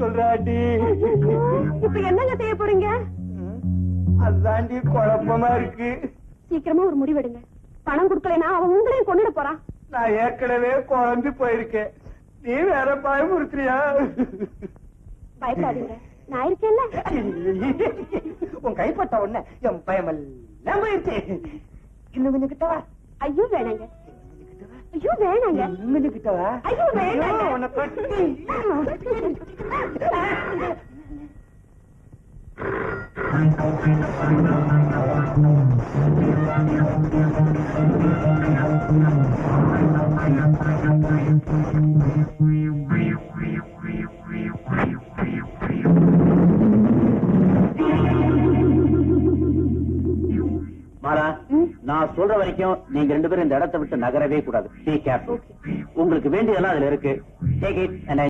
சொல்றாடி. இப்ப என்னங்க செய்ய போறீங்க? அதாண்டி குழப்பமா இருக்கு. சீக்கிரமா ஒரு முடிவெடுங்க. பணம் கொடுக்கலனா அவன் உங்களையும் கொண்டுட போறான். நான் ஏற்கனவே குழம்பி போயிருக்கேன். நீ வேற பயமுறுத்துறியா? பயப்படாதீங்க, நான் இருக்கேன்ல. உன் கைப்பட்ட உடனே என் பயமெல்லாம் போயிருச்சு. இன்னும் கொஞ்சம் கிட்டவா? ஐயோ வேணாங்க. ஐயோ வேணாங்க. இன்னும் கிட்டவா? ஐயோ வேணாங்க. உன்னை கட்டி. மாலா, நான் சொல்ற வரைக்கும் நீங்க 2 பேரும் இந்த இடத்தை விட்டு நகரவே கூடாது. உங்களுக்கு வேண்டியதெல்லாம் அதுல இருக்கு. Take it and